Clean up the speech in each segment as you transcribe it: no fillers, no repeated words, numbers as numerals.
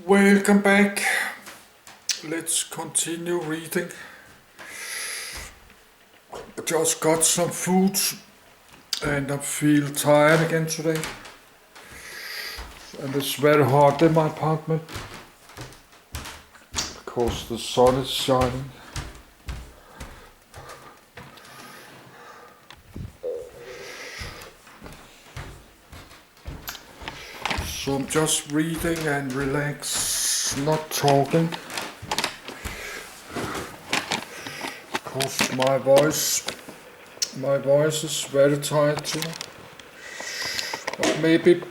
Welcome back. Let's continue reading. I just got some food and I feel tired again today. And it's very hot in my apartment because the sun is shining. So I'm just reading and relax, not talking. Because my voice is very tired too. But maybe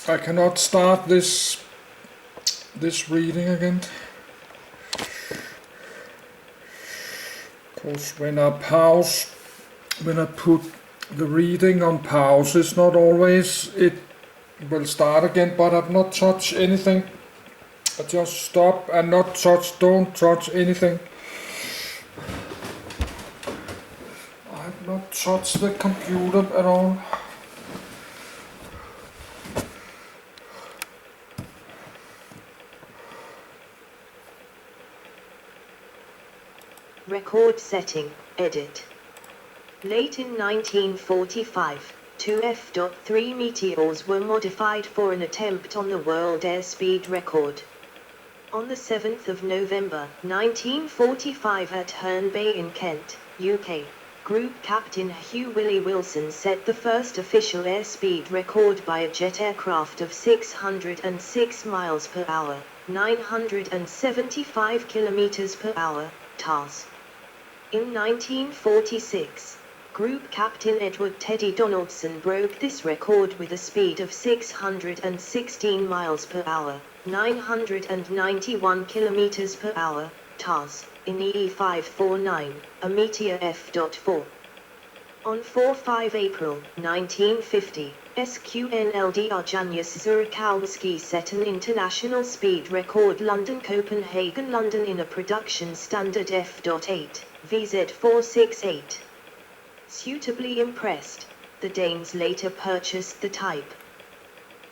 I cannot start this reading again. Because when I put the reading on pause, it's not always it will start again, but I've not touched anything. I just stop and don't touch anything. I've not touched the computer at all. Record setting, edit. Late in 1945, two F.3 Meteors were modified for an attempt on the world airspeed record. On the 7th of November, 1945 at Herne Bay in Kent, UK, Group Captain Hugh Willie Wilson set the first official airspeed record by a jet aircraft of 606 miles per hour, 975 kilometers per hour, TARS. In 1946, Group Captain Edward Teddy Donaldson broke this record with a speed of 616 miles per hour, 991 kilometers per hour, TARS, in EE-549, a Meteor F.4. On 4-5 April 1950, SQNLDR Janusz Zurkowski set an international speed record London-Copenhagen-London in a production standard F.8, VZ468. Suitably impressed, the Danes later purchased the type.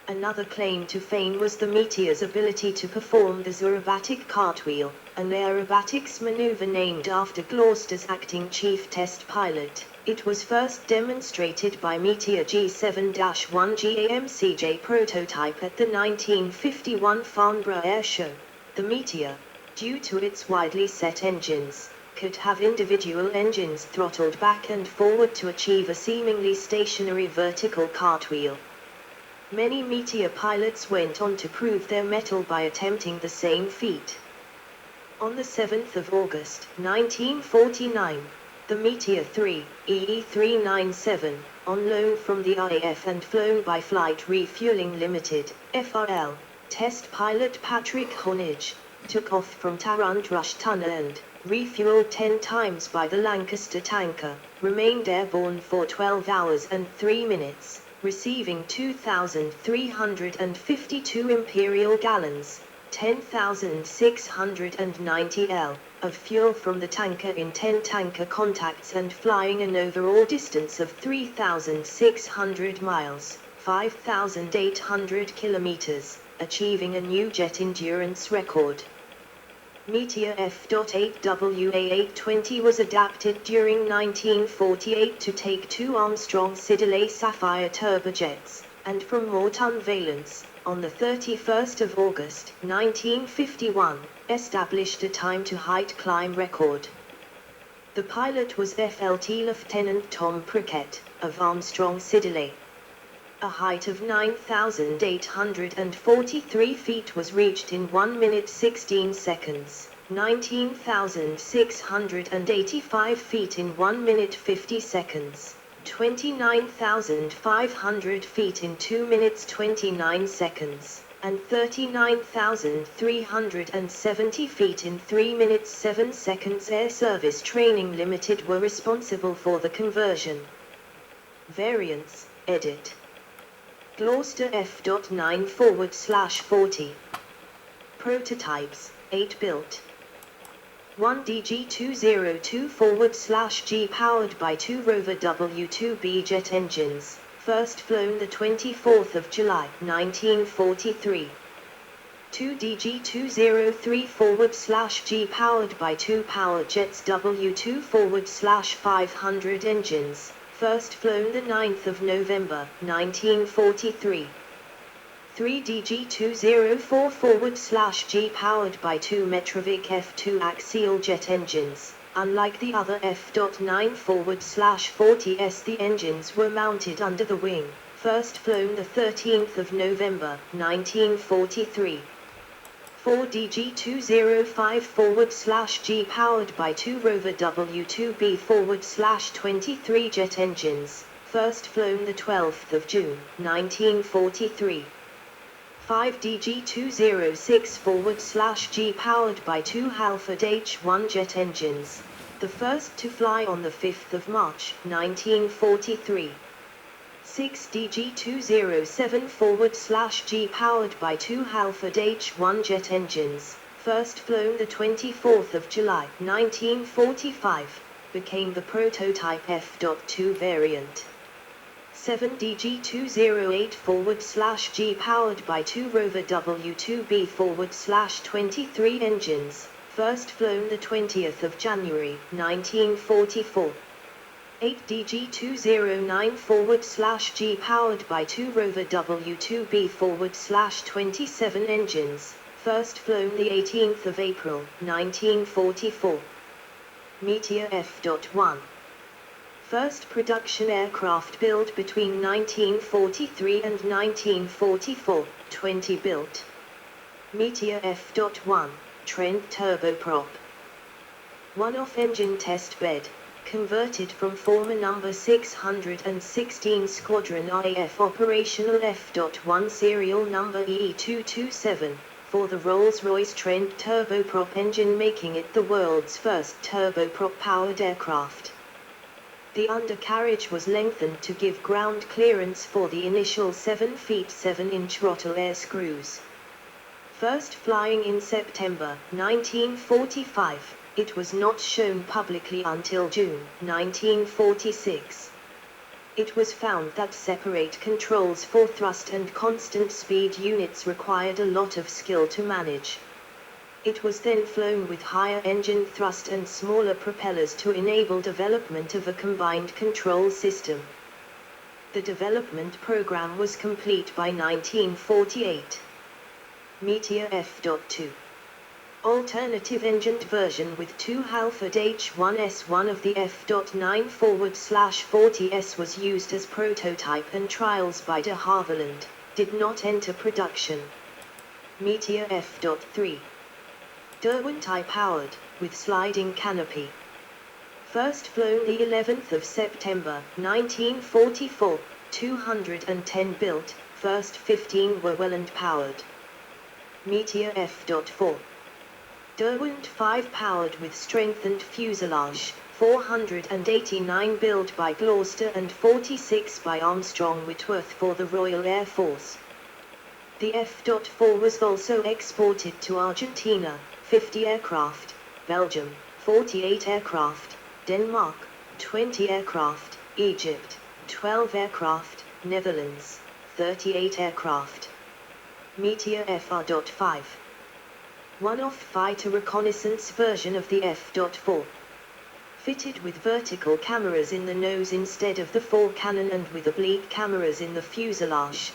Another claim to fame was the Meteor's ability to perform the Zorabatic cartwheel, an aerobatics maneuver named after Gloster's acting chief test pilot. It was first demonstrated by Meteor G7-1 GAMCJ prototype at the 1951 Farnborough Air Show. The Meteor, due to its widely set engines, could have individual engines throttled back and forward to achieve a seemingly stationary vertical cartwheel. Many Meteor pilots went on to prove their mettle by attempting the same feat. On the 7th of August, 1949, the Meteor 3, EE-397, on loan from the RAF and flown by Flight Refueling Limited, FRL, test pilot Patrick Honage, took off from Tarrant Rush Tunnel and, refueled 10 times by the Lancaster tanker, remained airborne for 12 hours and 3 minutes, receiving 2,352 imperial gallons, 10,690 L, of fuel from the tanker in 10 tanker contacts and flying an overall distance of 3,600 miles, 5,800 kilometers, achieving a new jet endurance record. Meteor F.8 WA-820 was adapted during 1948 to take two Armstrong Siddeley Sapphire turbojets, and from Morton Valence, on the 31st of August 1951, established a time-to-height climb record. The pilot was FLT Lieutenant Tom Prickett, of Armstrong Siddeley. A height of 9,843 feet was reached in 1 minute 16 seconds, 19,685 feet in 1 minute 50 seconds, 29,500 feet in 2 minutes 29 seconds, and 39,370 feet in 3 minutes 7 seconds. Air Service Training Limited were responsible for the conversion. Variants, edit. Gloster F.9/40. Prototypes, 8 built. 1 DG202/G powered by 2 Rover W2B jet engines, first flown the 24th of July 1943. 2DG203/G powered by 2 power jets W2/500 engines, first flown the 9th of November, 1943. 3DG204/G powered by 2 Metrovic F2 axial jet engines. Unlike the other F.9/40S, the engines were mounted under the wing, first flown the 13th of November, 1943. 4DG205/G powered by 2 Rover W2B/23 jet engines, first flown the 12th of June, 1943. 5DG206/G powered by 2 Halford H1 jet engines, the first to fly on the 5th of March, 1943. 6DG207/G powered by 2 Halford H1 jet engines, first flown the 24th of July, 1945, became the prototype F.2 variant. 7DG208/G powered by 2 Rover W2B/23 engines, first flown the 20th of January, 1944. 8DG209/G powered by 2 Rover W2B/27 engines, first flown the 18th of April, 1944. Meteor F.1. First production aircraft built between 1943 and 1944, 20 built. Meteor F.1, Trent turboprop. One-off engine test bed, converted from former number 616 Squadron RAF operational F.1 serial number EE227, for the Rolls-Royce Trent turboprop engine, making it the world's first turboprop-powered aircraft. The undercarriage was lengthened to give ground clearance for the initial 7 feet 7-inch throttle air screws. First flying in September 1945, it was not shown publicly until June 1946. It was found that separate controls for thrust and constant speed units required a lot of skill to manage. It was then flown with higher engine thrust and smaller propellers to enable development of a combined control system. The development program was complete by 1948. Meteor F.2. Alternative engined version with 2 Halford H1s. One of the F.9/40S was used as prototype and trials by de Havilland, did not enter production. Meteor F.3. Derwent powered, with sliding canopy. First flown the 11th of September, 1944, 210 built, first 15 were Welland powered. Meteor F.4. Derwent 5 powered with strengthened fuselage, 489 built by Gloster and 46 by Armstrong Whitworth for the Royal Air Force. The F.4 was also exported to Argentina, 50 aircraft, Belgium, 48 aircraft, Denmark, 20 aircraft, Egypt, 12 aircraft, Netherlands, 38 aircraft. Meteor F.5. One-off fighter reconnaissance version of the F.4. Fitted with vertical cameras in the nose instead of the forecannon and with oblique cameras in the fuselage.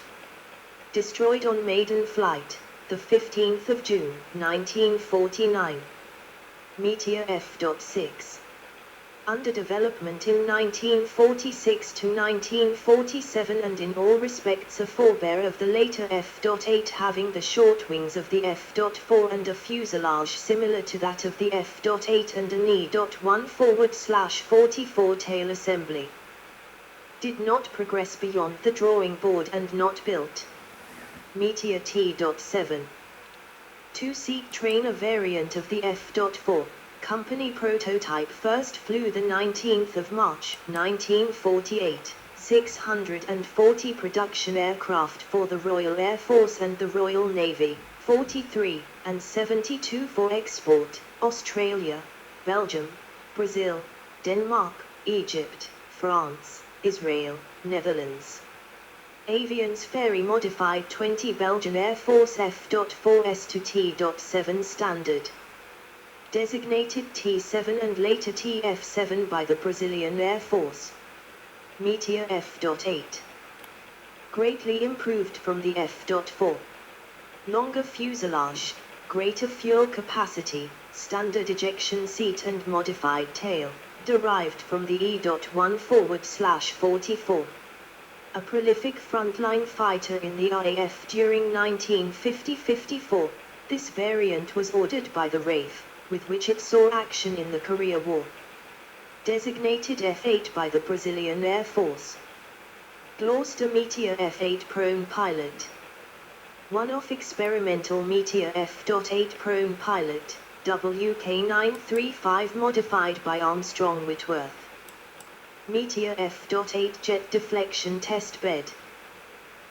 Destroyed on maiden flight, the 15th of June, 1949. Meteor F.6. Under development in 1946 to 1947 and in all respects a forebear of the later F.8, having the short wings of the F.4 and a fuselage similar to that of the F.8 and an E.1/44 tail assembly. Did not progress beyond the drawing board and not built. Meteor T.7. Two-seat trainer variant of the F.4. Company prototype first flew the 19th of March, 1948, 640 production aircraft for the Royal Air Force and the Royal Navy, 43, and 72 for export, Australia, Belgium, Brazil, Denmark, Egypt, France, Israel, Netherlands. Avians Ferry Modified 20 Belgian Air Force F.4S to T.7 Standard. Designated T7 and later TF7 by the Brazilian Air Force. Meteor F.8. Greatly improved from the F.4. Longer fuselage, greater fuel capacity, standard ejection seat and modified tail, derived from the E.1/44. A prolific frontline fighter in the RAF during 1950-54, this variant was ordered by the RAF, with which it saw action in the Korea War. Designated F-8 by the Brazilian Air Force. Gloster Meteor F-8 prone pilot. One-off experimental Meteor F.8 prone pilot, WK935 modified by Armstrong Whitworth. Meteor F.8 jet deflection test bed.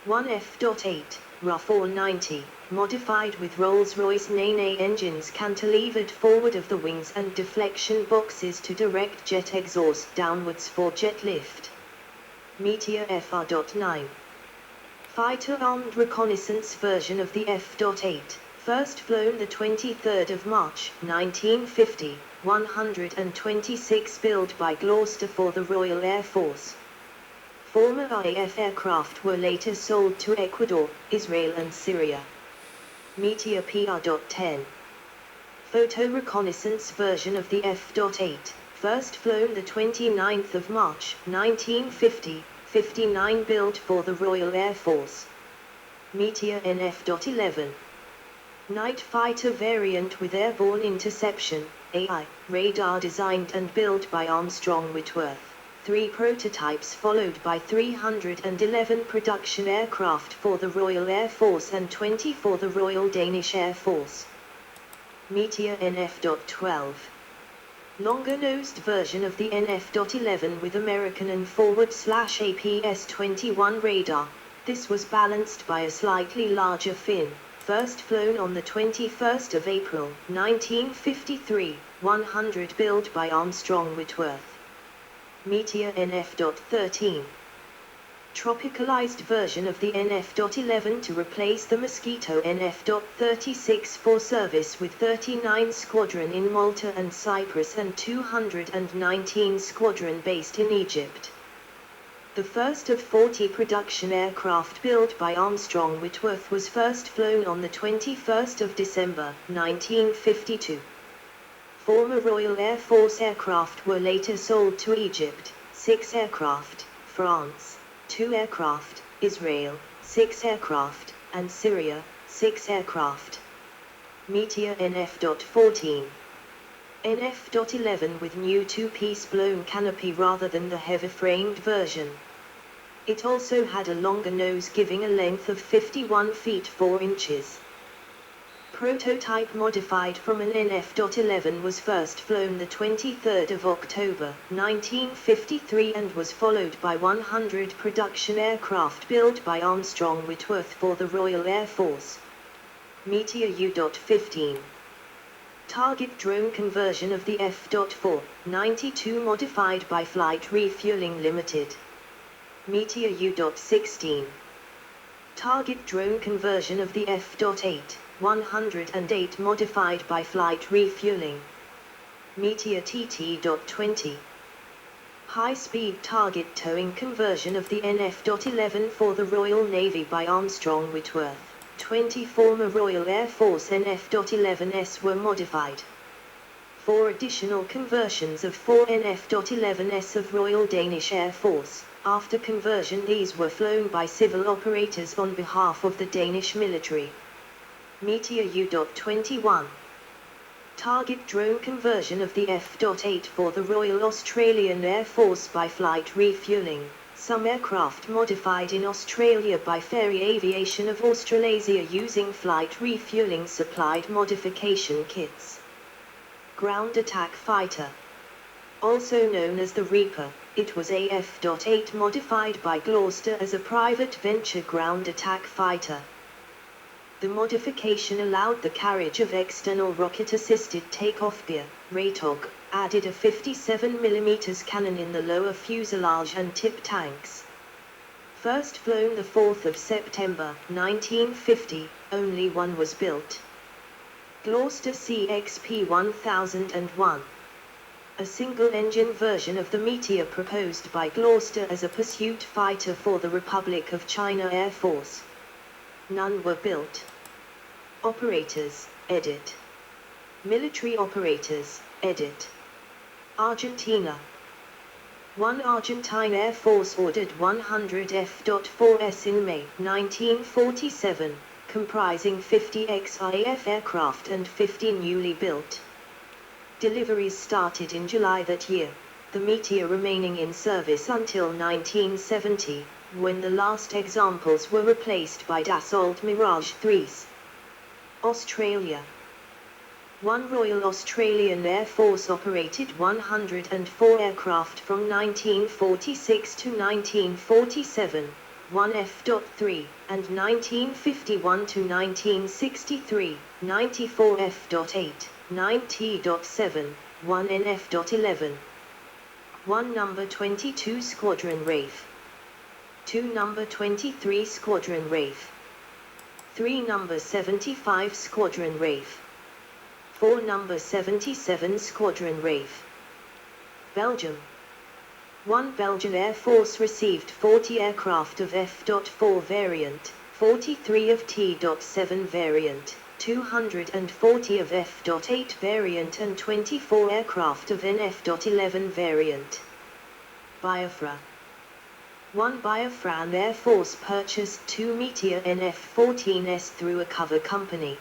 1 F.8, RAF 90, modified with Rolls-Royce Nene engines cantilevered forward of the wings and deflection boxes to direct jet exhaust downwards for jet lift. Meteor FR.9. Fighter armed reconnaissance version of the F.8, first flown the 23rd of March, 1950, 126 built by Gloster for the Royal Air Force. Former RAF aircraft were later sold to Ecuador, Israel and Syria. Meteor PR.10. Photo reconnaissance version of the F.8, first flown the 29th of March, 1950, 59 built for the Royal Air Force. Meteor NF.11. Night fighter variant with airborne interception, AI, radar designed and built by Armstrong Whitworth. 3 prototypes followed by 311 production aircraft for the Royal Air Force and 20 for the Royal Danish Air Force. Meteor NF.12. Longer-nosed version of the NF.11 with American and /APS-21 radar. This was balanced by a slightly larger fin. First flown on the 21st of April, 1953, 100 built by Armstrong Whitworth. Meteor NF.13. Tropicalized version of the NF.11 to replace the Mosquito NF.36 for service with 39 Squadron in Malta and Cyprus and 219 Squadron based in Egypt. The first of 40 production aircraft built by Armstrong Whitworth was first flown on the 21st of December, 1952. Former Royal Air Force aircraft were later sold to Egypt, 6 aircraft, France, 2 aircraft, Israel, 6 aircraft, and Syria, 6 aircraft. Meteor NF.14. NF.11 with new 2-piece blown canopy rather than the heavy-framed version. It also had a longer nose giving a length of 51 feet 4 inches. Prototype modified from an NF.11 was first flown the 23rd of October, 1953 and was followed by 100 production aircraft built by Armstrong Whitworth for the Royal Air Force. Meteor U.15. Target drone conversion of the F.4, 92 modified by Flight Refueling Limited. Meteor U.16. Target drone conversion of the F.8, 108 modified by Flight Refueling. Meteor TT.20. High-speed target towing conversion of the NF.11 for the Royal Navy by Armstrong Whitworth. 20 former Royal Air Force NF.11s were modified. 4 additional conversions of 4 NF.11s of Royal Danish Air Force. After conversion these were flown by civil operators on behalf of the Danish military. Meteor U.21. Target drone conversion of the F.8 for the Royal Australian Air Force by Flight Refueling. Some aircraft modified in Australia by Ferry Aviation of Australasia using Flight Refueling supplied modification kits. Ground Attack Fighter. Also known as the Reaper, it was a F.8 modified by Gloster as a private venture ground attack fighter. The modification allowed the carriage of external rocket-assisted takeoff gear, RATOG, added a 57mm cannon in the lower fuselage and tip tanks. First flown the 4th of September 1950, only one was built. Gloster CXP 1001. A single-engine version of the Meteor proposed by Gloster as a pursuit fighter for the Republic of China Air Force. None were built. Operators, edit. Military operators, edit. Argentina. One Argentine Air Force ordered 100 F.4s in May 1947, comprising 50 XIF aircraft and 50 newly built. Deliveries started in July that year, the Meteor remaining in service until 1970, when the last examples were replaced by Dassault Mirage 3s. Australia. One Royal Australian Air Force operated 104 aircraft from 1946 to 1947, one F.3, and 1951 to 1963, 94 F.8, 9 T.7, one NF.11. One Number 22 Squadron RAF. Two Number 23 Squadron RAF. Three Number 75 Squadron RAF. 4 Number 77 Squadron RAF. Belgium. One Belgian Air Force received 40 aircraft of F.4 variant, 43 of T.7 variant, 240 of F.8 variant and 24 aircraft of NF.11 variant. Biafra. One Biafran Air Force purchased 2 Meteor NF-14s through a cover company.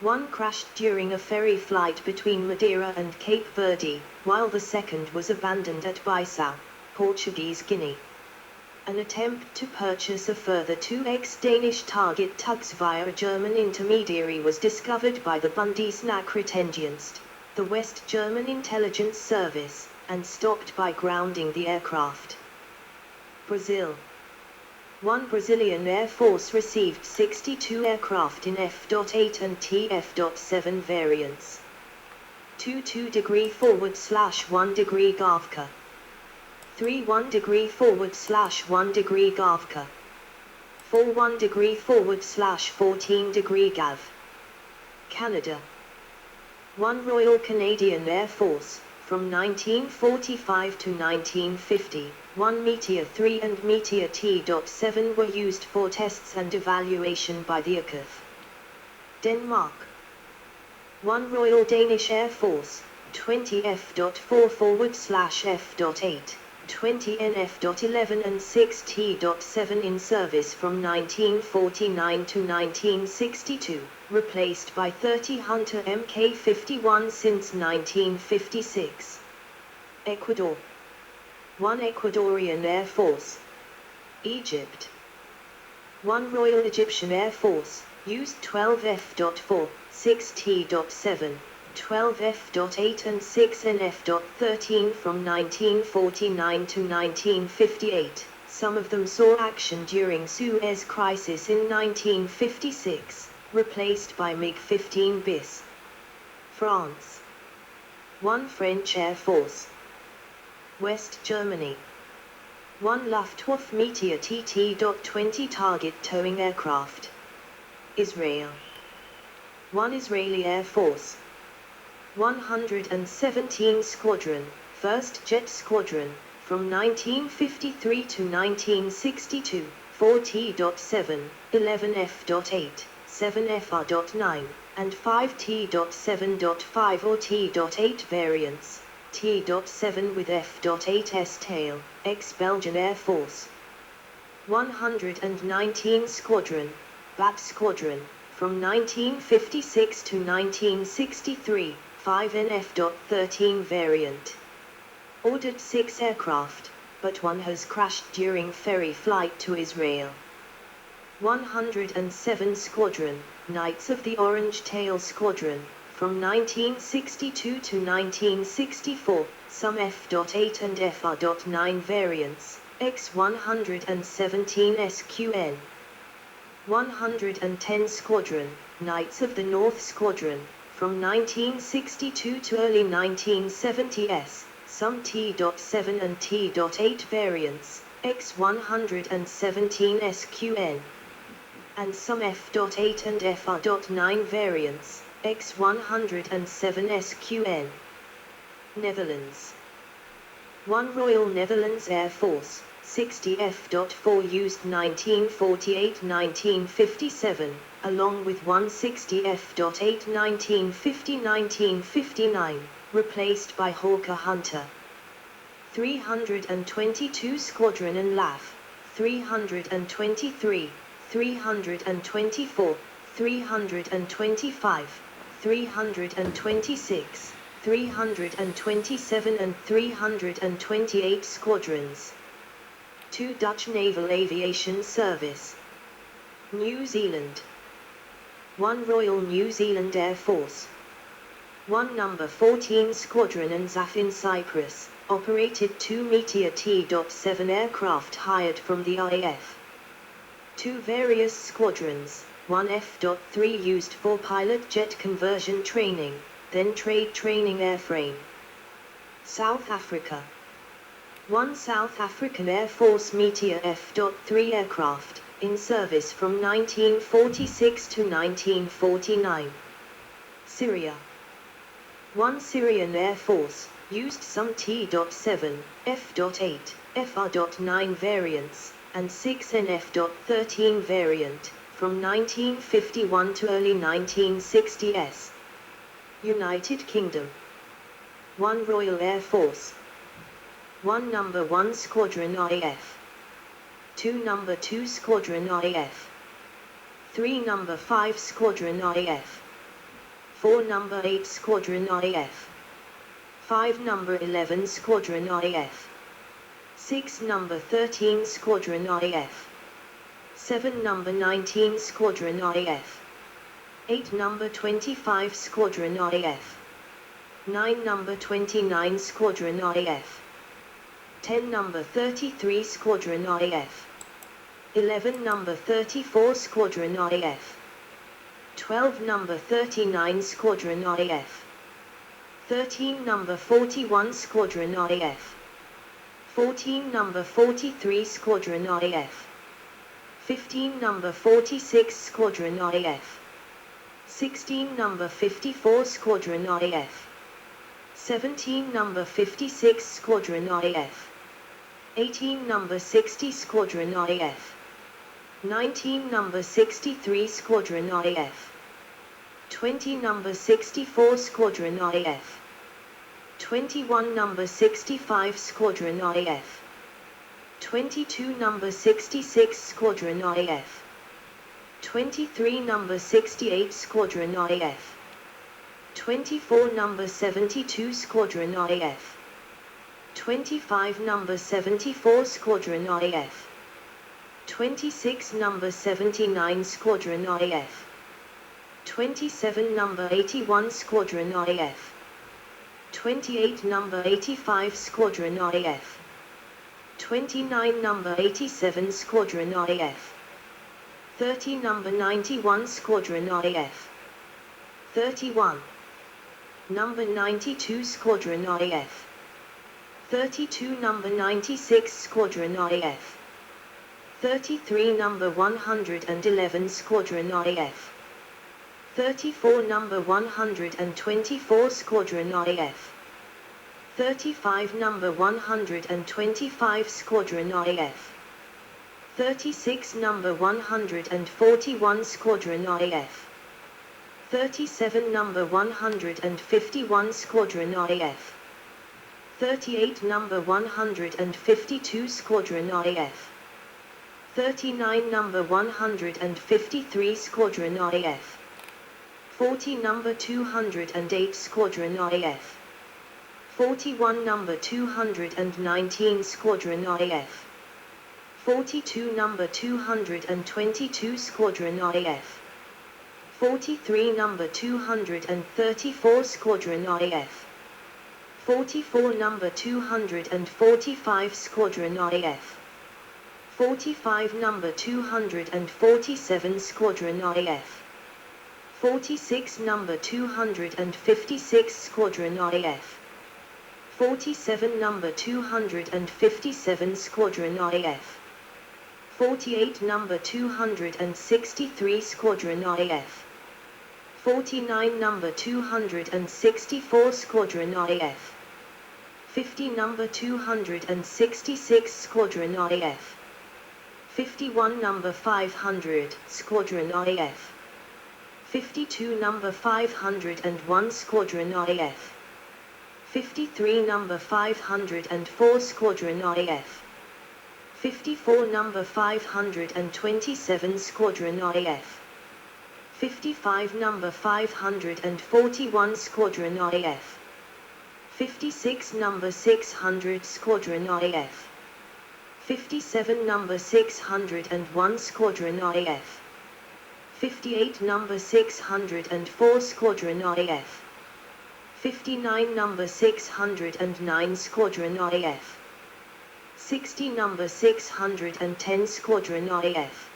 One crashed during a ferry flight between Madeira and Cape Verde, while the second was abandoned at Bissau, Portuguese Guinea. An attempt to purchase a further 2 ex-Danish target tugs via a German intermediary was discovered by the Bundesnachrichtendienst, the West German intelligence service, and stopped by grounding the aircraft. Brazil. One Brazilian Air Force received 62 aircraft in F.8 and TF.7 variants. 2 2° forward/1 degree Gavka. 3 1° forward/1 degree Gavka. 4 1° forward/14 degree Gav. Canada. One Royal Canadian Air Force, from 1945 to 1950, one Meteor 3 and Meteor T.7 were used for tests and evaluation by the ACF. Denmark. One Royal Danish Air Force, 20 F.4 forward/F.8, 20 NF.11 and 6 T.7 in service from 1949 to 1962, replaced by 30 Hunter Mk-51 since 1956. Ecuador. One Ecuadorian Air Force. Egypt. One Royal Egyptian Air Force, used 12 F.4, 6 T.7, 12 F.8 and 6 NF.13 from 1949 to 1958, some of them saw action during Suez Crisis in 1956, replaced by MiG-15 bis. France. One French Air Force. West Germany. One Luftwaffe Meteor TT.20 target towing aircraft. Israel. One Israeli Air Force. 117 Squadron, 1st Jet Squadron, from 1953 to 1962, 4 T.7, 11 F.8, 7 FR.9, and 5 T.7.5 or T.8 variants. T.7 with F.8's tail, ex-Belgian Air Force. 119 Squadron, BAT Squadron, from 1956 to 1963, 5 NF.13 variant. Ordered 6 aircraft, but one has crashed during ferry flight to Israel. 107 Squadron, Knights of the Orange Tail Squadron, from 1962 to 1964, some F.8 and FR.9 variants, X-117 SQN. 110 Squadron, Knights of the North Squadron, from 1962 to early 1970s, some T.7 and T.8 variants, X117 SQN, and some F.8 and FR.9 variants, X107 SQN. Netherlands. 1 Royal Netherlands Air Force, 60 F.4 used 1948-1957, along with 160 F.8 1950-1959, replaced by Hawker Hunter. 322 Squadron and LAF, 323, 324, 325, 326, 327 and 328 squadrons. 2 Dutch Naval Aviation Service. New Zealand. 1 Royal New Zealand Air Force. 1 Number 14 Squadron and ZAF in Cyprus, operated 2 Meteor T.7 aircraft hired from the RAF. 2 various squadrons, 1 F.3 used for pilot jet conversion training, then trade training airframe. South Africa. 1 South African Air Force Meteor F.3 aircraft, in service from 1946 to 1949. Syria. 1 Syrian Air Force, used some T.7, F.8, FR.9 variants, and 6 NF.13 variant, from 1951 to early 1960s. United Kingdom. 1 Royal Air Force. 1 Number 1 Squadron RAF. 2 Number 2 Squadron RAF. 3 Number 5 Squadron RAF. 4 Number 8 Squadron RAF. 5 Number 11 Squadron RAF. 6 Number 13 Squadron RAF. 7 Number 19 Squadron RAF. 8 Number 25 Squadron RAF. 9 Number 29 Squadron RAF. 10 Number 33 Squadron RAF. 11 Number 34 Squadron RAF. 12 Number 39 Squadron RAF. 13 Number 41 Squadron RAF. 14 Number 43 Squadron RAF. 15 Number 46 Squadron RAF. 16 Number 54 Squadron RAF. 17 Number 56 Squadron RAF. 18 Number 60 Squadron RAF. 19 Number 63 Squadron RAF. 20 Number 64 Squadron RAF. 21 Number 65 Squadron RAF. 22 Number 66 Squadron RAF. 23 Number 68 Squadron RAF. 24 Number 72 Squadron RAF. 25 Number 74 Squadron RAF. 26 Number 79 Squadron RAF. 27 Number 81 Squadron RAF. 28 Number 85 Squadron RAF. 29 Number 87 Squadron RAF. 30 Number 91 Squadron RAF. 31 Number 92 Squadron RAF. 32 Number 96 Squadron RAF. 33 Number 111 Squadron RAF. 34 Number 124 Squadron RAF. 35 Number 125 Squadron RAF. 36 Number 141 Squadron RAF. 37 Number 151 Squadron RAF. 38 Number 152 Squadron RAF. 39 Number 153 Squadron RAF. 40 Number 208 Squadron RAF. 41 Number 219 Squadron RAF. 42 Number 222 Squadron RAF. 43 Number 234 Squadron RAF. 44 Number 245 Squadron RAF. 45 Number 247 Squadron RAF. 46 Number 256 Squadron RAF. 47 Number 257 Squadron IF. 48 Number 263 Squadron IF. 49 Number 264 Squadron IF. 50 Number 266 Squadron IF. 51 Number 500 Squadron IF. 52 Number 501 Squadron IF. 53 Number 504 Squadron IF. 54 Number 527 Squadron IF. 55 Number 541 Squadron IF. 56 Number 600 Squadron IF. 57 Number 601 Squadron IF. 58 Number 604 Squadron IF. 59 Number 609 Squadron IF. 60 Number 610 Squadron IF.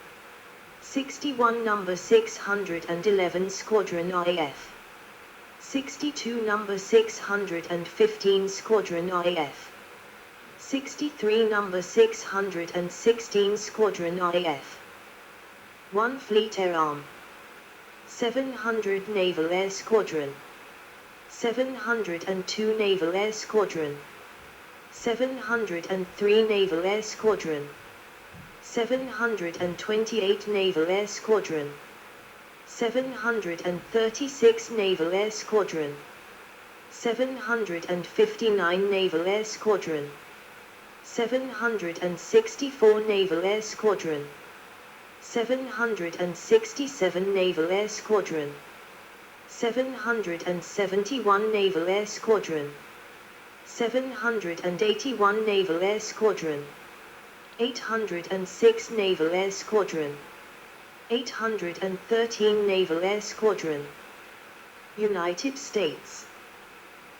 61 Number 611 Squadron IF. 62 Number 615 Squadron IF. 63 Number 616 Squadron IF. 1 Fleet Air Arm. 700 Naval Air Squadron. 702 Naval Air Squadron. 703 Naval Air Squadron. 728 Naval Air Squadron. 736 Naval Air Squadron. 759 Naval Air Squadron. 764 Naval Air Squadron. 767 Naval Air Squadron. 771 Naval Air Squadron. 781 Naval Air Squadron. 806 Naval Air Squadron. 813 Naval Air Squadron. United States.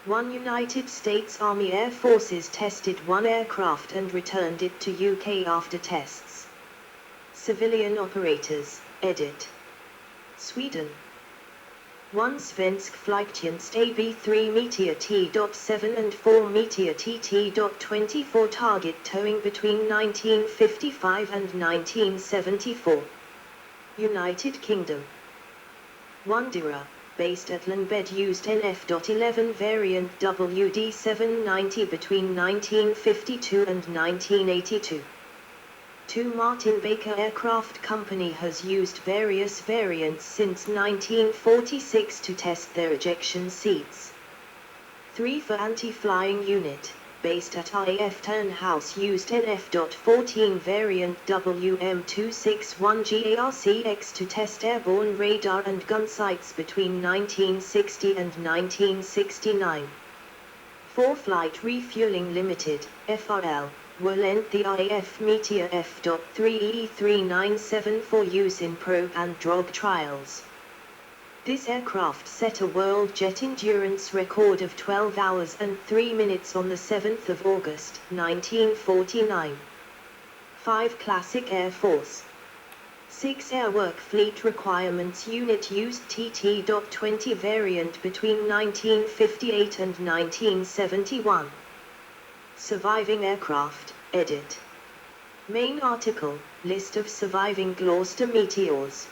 1 United States Army Air Forces tested one aircraft and returned it to UK after tests. Civilian operators, edit. Sweden. 1 Svensk flygtjänst AB3 Meteor T.7 and 4 Meteor TT.24 target towing between 1955 and 1974. United Kingdom. 1 Dira, based at Llanbed used NF.11 variant WD-790 between 1952 and 1982. 2 Martin Baker Aircraft Company has used various variants since 1946 to test their ejection seats. 3 For Anti-Flying Unit, based at RAF Turnhouse used NF.14 variant WM261GARCX to test airborne radar and gun sights between 1960 and 1969. 4 Flight Refueling Limited, FRL, were lent the RAF Meteor F.3E397 for use in probe and drop trials. This aircraft set a world jet endurance record of 12 hours and 3 minutes on the 7th of August, 1949. 5 Classic Air Force. 6 Airwork Fleet Requirements Unit used TT.20 variant between 1958 and 1971. Surviving aircraft, edit. Main article, list of surviving Gloster meteors.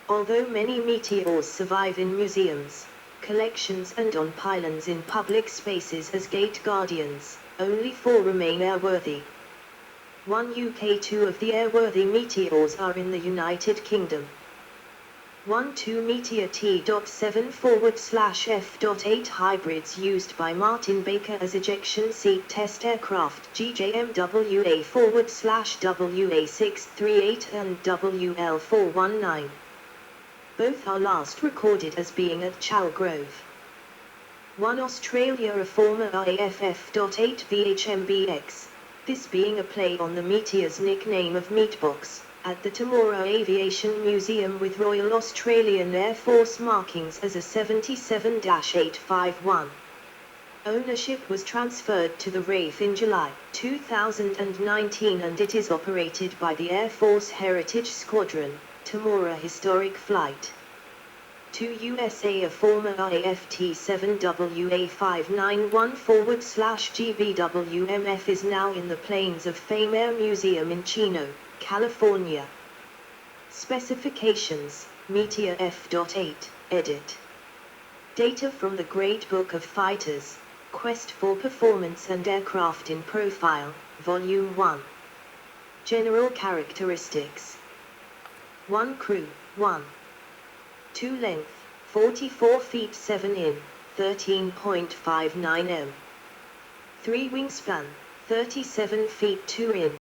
Although many meteors survive in museums, collections and on pylons in public spaces as gate guardians, only 4 remain airworthy. 1 UK 2 of the airworthy meteors are in the United Kingdom. 1-2 Meteor T.7/F.8 hybrids used by Martin Baker as ejection seat test aircraft GJMWA/WA638 and WL419. Both are last recorded as being at Chalgrove. 1 Australia a former IFF.8 VHMBX, this being a play on the Meteor's nickname of Meatbox, at the Temora Aviation Museum with Royal Australian Air Force markings as a 77-851. Ownership was transferred to the RAF in July 2019 and it is operated by the Air Force Heritage Squadron, Temora Historic Flight. To USA, a former IFT-7WA591/GBWMF is now in the Plains of Fame Air Museum in Chino, California. Specifications: Meteor F.8, edit. Data from the Great Book of Fighters, Quest for Performance and Aircraft in Profile, Volume 1. General characteristics. 1 crew, 1. 2 length, 44 feet 7 in, 13.59 m. 3 wingspan, 37 feet 2 in,